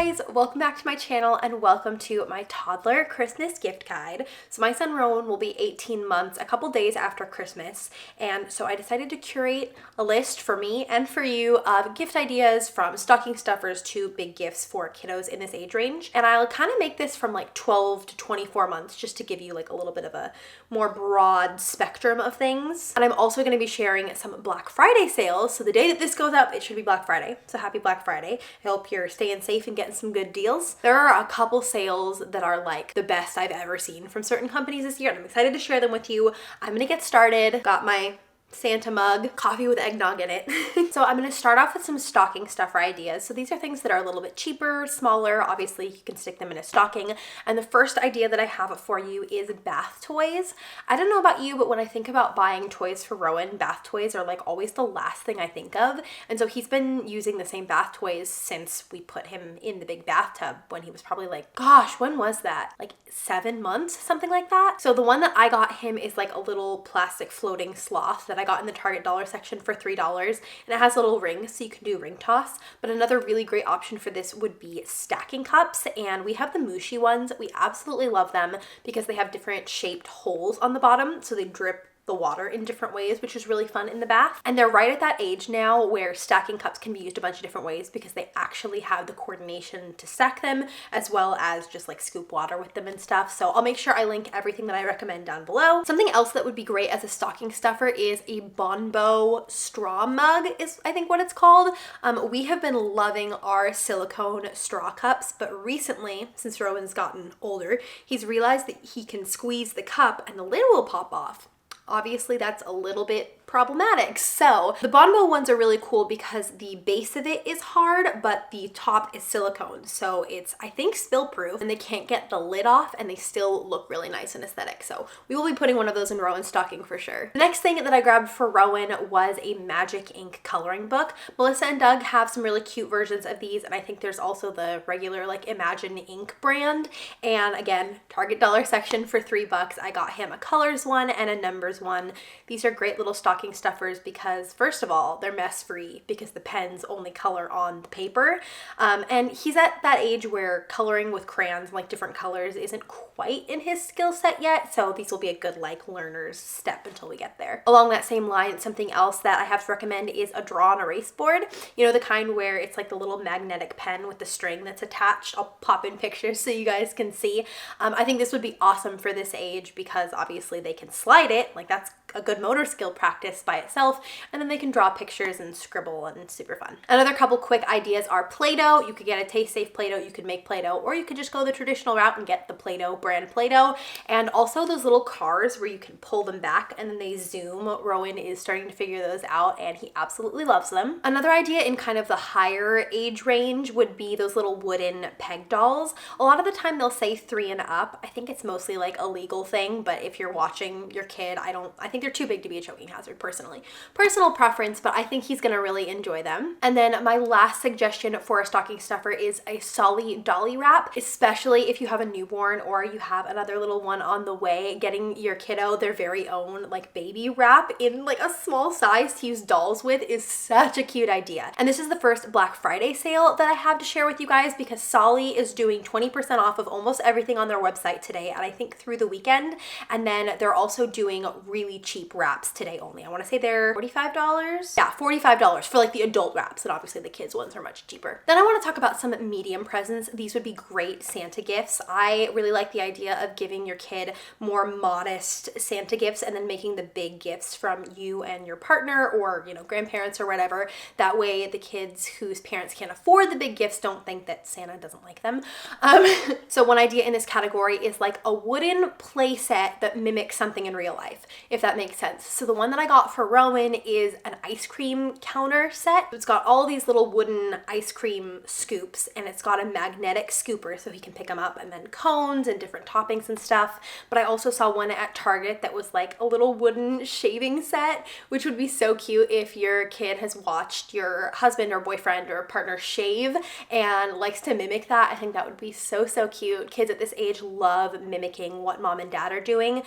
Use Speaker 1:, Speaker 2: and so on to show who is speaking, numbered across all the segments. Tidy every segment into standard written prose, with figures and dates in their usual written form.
Speaker 1: guys, welcome back to my channel and welcome to my toddler Christmas gift guide. So my son Rowan will be 18 months a couple days after Christmas, and so I decided to curate a list for me and for you of gift ideas from stocking stuffers to big gifts for kiddos in this age range. And I'll kind of make this from like 12 to 24 months just to give you like a little bit of a more broad spectrum of things. And I'm also going to be sharing some Black Friday sales. So the day that this goes up, it should be Black Friday. So happy Black Friday. I hope you're staying safe and getting some good deals. There are a couple sales that are like the best I've ever seen from certain companies this year, and I'm excited to share them with you. I'm gonna get started. Got my Santa mug, coffee with eggnog in it. So I'm going to start off with some stocking stuffer ideas. So these are things that are a little bit cheaper, smaller. Obviously you can stick them in a stocking. And the first idea that I have for you is bath toys. I don't know about you, but when I think about buying toys for Rowan, bath toys are like always the last thing I think of. And so he's been using the same bath toys since we put him in the big bathtub when he was probably like, gosh, when was that? Like 7 months, something like that. So the one that I got him is like a little plastic floating sloth that I got in the Target dollar section for $3, and it has little rings so you can do ring toss. But another really great option for this would be stacking cups, and we have the Mushi ones. We absolutely love them because they have different shaped holes on the bottom so they drip the water in different ways, which is really fun in the bath. And they're right at that age now where stacking cups can be used a bunch of different ways because they actually have the coordination to stack them as well as just like scoop water with them and stuff. So I'll make sure I link everything that I recommend down below. Something else that would be great as a stocking stuffer is a Bonbo straw mug is I think what it's called. We have been loving our silicone straw cups, but recently, since Rowan's gotten older, he's realized that he can squeeze the cup and the lid will pop off. Obviously, that's a little bit problematic. So the Bonbo ones are really cool because the base of it is hard, but the top is silicone. So it's, I think, spill proof, and they can't get the lid off and they still look really nice and aesthetic. So we will be putting one of those in Rowan's stocking for sure. The next thing that I grabbed for Rowan was a magic ink coloring book. Melissa and Doug have some really cute versions of these, and I think there's also the regular like Imagine Ink brand. And again, Target dollar section for $3. I got him a colors one and a numbers one. These are great little stocking stuffers because first of all, they're mess free because the pens only color on the paper. And he's at that age where coloring with crayons, like different colors, isn't quite in his skill set yet. So these will be a good like learner's step until we get there. Along that same line, something else that I have to recommend is a draw and erase board. You know, the kind where it's like the little magnetic pen with the string that's attached. I'll pop in pictures so you guys can see. I think this would be awesome for this age because obviously they can slide it. Like that's a good motor skill practice by itself, and then they can draw pictures and scribble, and it's super fun. Another couple quick ideas are Play-Doh. You could get a Taste Safe Play-Doh, you could make Play-Doh, or you could just go the traditional route and get the Play-Doh brand Play-Doh. And also those little cars where you can pull them back and then they zoom. Rowan is starting to figure those out and he absolutely loves them. Another idea in kind of the higher age range would be those little wooden peg dolls. A lot of the time they'll say 3 and up. I think it's mostly like a legal thing, but if you're watching your kid, I think they're too big to be a choking hazard personally. Personal preference, but I think he's gonna really enjoy them. And then my last suggestion for a stocking stuffer is a Solly Dolly Wrap, especially if you have a newborn or you have another little one on the way. Getting your kiddo their very own like baby wrap in like a small size to use dolls with is such a cute idea. And this is the first Black Friday sale that I have to share with you guys because Solly is doing 20% off of almost everything on their website today, and I think through the weekend. And then they're also doing really cheap wraps today only. I want to say they're $45. Yeah, $45 for like the adult wraps, and obviously the kids ones are much cheaper. Then I want to talk about some medium presents. These would be great Santa gifts. I really like the idea of giving your kid more modest Santa gifts and then making the big gifts from you and your partner or, you know, grandparents or whatever. That way the kids whose parents can't afford the big gifts don't think that Santa doesn't like them. So one idea in this category is like a wooden play set that mimics something in real life, if that makes sense. So the one that I got for Rowan is an ice cream counter set. It's got all these little wooden ice cream scoops, and it's got a magnetic scooper so he can pick them up, and then cones and different toppings and stuff. But I also saw one at Target that was like a little wooden shaving set, which would be so cute if your kid has watched your husband or boyfriend or partner shave and likes to mimic that. I think that would be so cute. Kids at this age love mimicking what mom and dad are doing.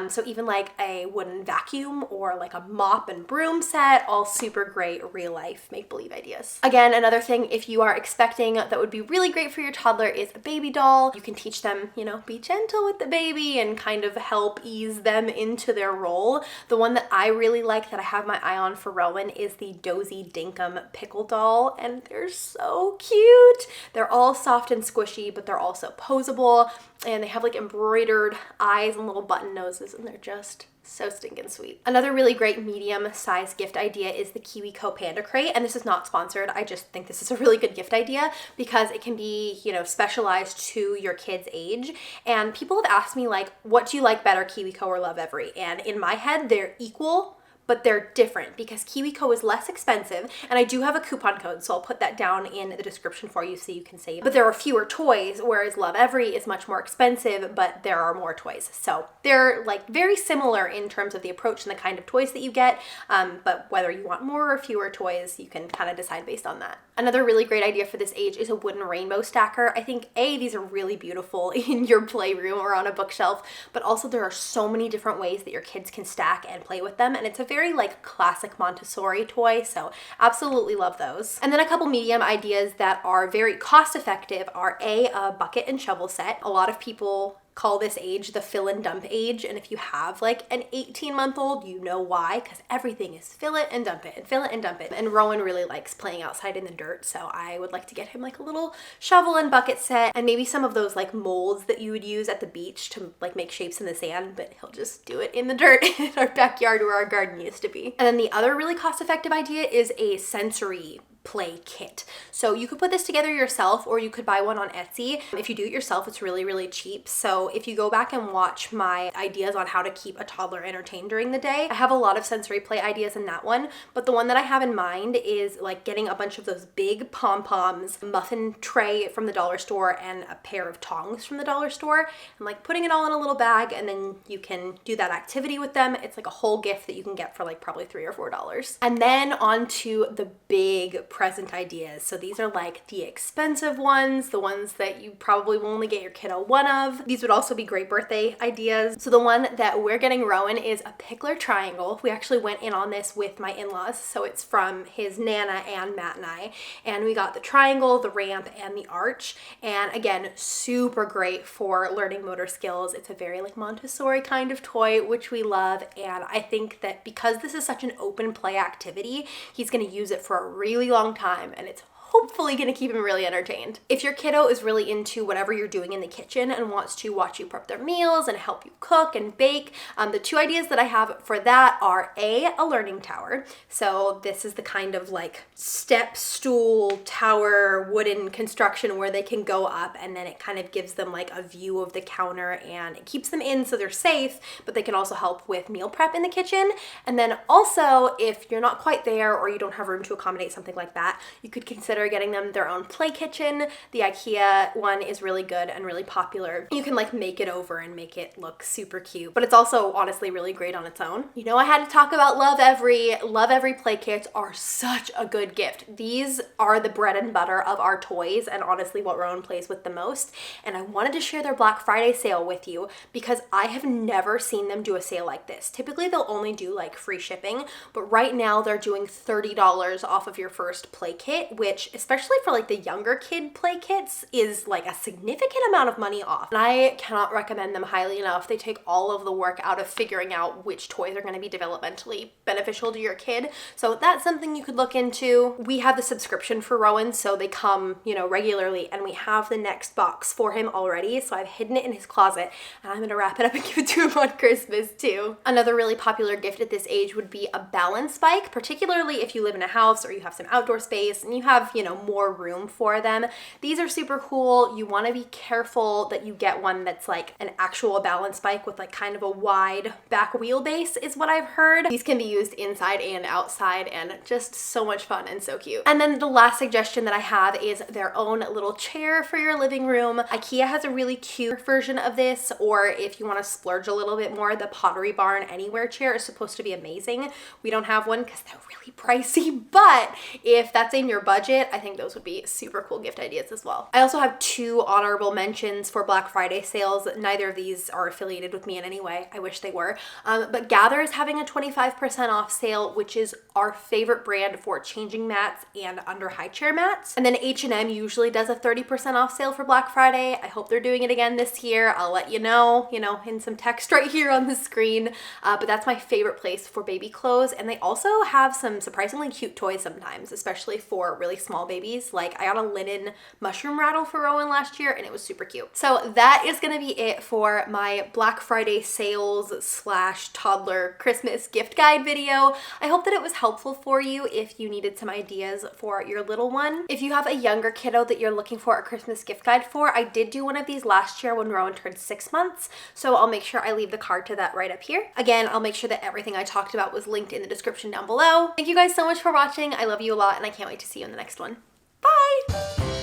Speaker 1: So even like a wooden and vacuum, or like a mop and broom set, all super great real life make-believe ideas. Again, another thing, if you are expecting, that would be really great for your toddler is a baby doll. You can teach them, you know, be gentle with the baby and kind of help ease them into their role. The one that I really like that I have my eye on for Rowan is the Dozy Dinkum pickle doll, and they're so cute. They're all soft and squishy, but they're also posable, and they have like embroidered eyes and little button noses, and they're just so stinking sweet. Another really great medium size gift idea is the KiwiCo Panda Crate, and this is not sponsored. I just think this is a really good gift idea because it can be, you know, specialized to your kid's age. And people have asked me like, what do you like better, KiwiCo or Lovevery? And in my head, they're equal, but they're different because KiwiCo is less expensive, and I do have a coupon code, so I'll put that down in the description for you so you can save. But there are fewer toys, whereas Lovevery is much more expensive, but there are more toys. So they're like very similar in terms of the approach and the kind of toys that you get, but whether you want more or fewer toys, you can kind of decide based on that. Another really great idea for this age is a wooden rainbow stacker. I think these are really beautiful in your playroom or on a bookshelf, but also there are so many different ways that your kids can stack and play with them, and it's a very like classic Montessori toy, so absolutely love those. And then a couple medium ideas that are very cost effective are a bucket and shovel set. A lot of people call this age the fill and dump age, and if you have like an 18-month-old, you know why, because everything is fill it and dump it and fill it and dump it. And Rowan really likes playing outside in the dirt, so I would like to get him like a little shovel and bucket set, and maybe some of those like molds that you would use at the beach to like make shapes in the sand, but he'll just do it in the dirt in our backyard where our garden used to be. And then the other really cost-effective idea is a sensory play kit. So you could put this together yourself, or you could buy one on Etsy. If you do it yourself, it's really, really cheap. So if you go back and watch my ideas on how to keep a toddler entertained during the day, I have a lot of sensory play ideas in that one, but the one that I have in mind is like getting a bunch of those big pom-poms, muffin tray from the dollar store, and a pair of tongs from the dollar store, and like putting it all in a little bag, and then you can do that activity with them. It's like a whole gift that you can get for like probably $3 or $4. And then on to the big present ideas. So these are like the expensive ones, the ones that you probably will only get your kiddo one of. These would also be great birthday ideas. So the one that we're getting Rowan is a Pickler Triangle. We actually went in on this with my in-laws, so it's from his Nana and Matt and I, and we got the triangle, the ramp, and the arch. And again, super great for learning motor skills. It's a very like Montessori kind of toy, which we love, and I think that because this is such an open play activity, he's going to use it for a really long time, and it's hopefully going to keep him really entertained. If your kiddo is really into whatever you're doing in the kitchen and wants to watch you prep their meals and help you cook and bake, the two ideas that I have for that are a learning tower. So this is the kind of like step stool tower wooden construction where they can go up, and then it kind of gives them like a view of the counter, and it keeps them in so they're safe, but they can also help with meal prep in the kitchen. And then also, if you're not quite there or you don't have room to accommodate something like that, you could consider getting them their own play kitchen. The IKEA one is really good and really popular. You can like make it over and make it look super cute, but it's also honestly really great on its own. You know, I had to talk about Lovevery play kits are such a good gift. These are the bread and butter of our toys, and honestly what Rowan plays with the most. And I wanted to share their Black Friday sale with you because I have never seen them do a sale like this. Typically they'll only do like free shipping, but right now they're doing $30 off of your first play kit, which especially for like the younger kid play kits is like a significant amount of money off. And I cannot recommend them highly enough. They take all of the work out of figuring out which toys are going to be developmentally beneficial to your kid. So that's something you could look into. We have the subscription for Rowan, so they come, you know, regularly, and we have the next box for him already. So I've hidden it in his closet, and I'm going to wrap it up and give it to him on Christmas too. Another really popular gift at this age would be a balance bike, particularly if you live in a house or you have some outdoor space and you have, you know, more room for them. These are super cool. You want to be careful that you get one that's like an actual balance bike with like kind of a wide back wheelbase is what I've heard. These can be used inside and outside, and just so much fun and so cute. And then the last suggestion that I have is their own little chair for your living room. IKEA has a really cute version of this, or if you want to splurge a little bit more, the Pottery Barn Anywhere chair is supposed to be amazing. We don't have one because they're really pricey, but if that's in your budget, it, I think those would be super cool gift ideas as well. I also have 2 honorable mentions for Black Friday sales. Neither of these are affiliated with me in any way. I wish they were. But Gather is having a 25% off sale, which is our favorite brand for changing mats and under high chair mats. And then H&M usually does a 30% off sale for Black Friday. I hope they're doing it again this year. I'll let you know, in some text right here on the screen. But that's my favorite place for baby clothes. And they also have some surprisingly cute toys sometimes, especially for really small babies. Like I got a linen mushroom rattle for Rowan last year and it was super cute. So that is gonna be it for my Black Friday sales / toddler Christmas gift guide video. I hope that it was helpful for you if you needed some ideas for your little one. If you have a younger kiddo that you're looking for a Christmas gift guide for, I did do one of these last year when Rowan turned 6 months. So I'll make sure I leave the card to that right up here. Again, I'll make sure that everything I talked about was linked in the description down below. Thank you guys so much for watching. I love you a lot and I can't wait to see you in the next one. Bye!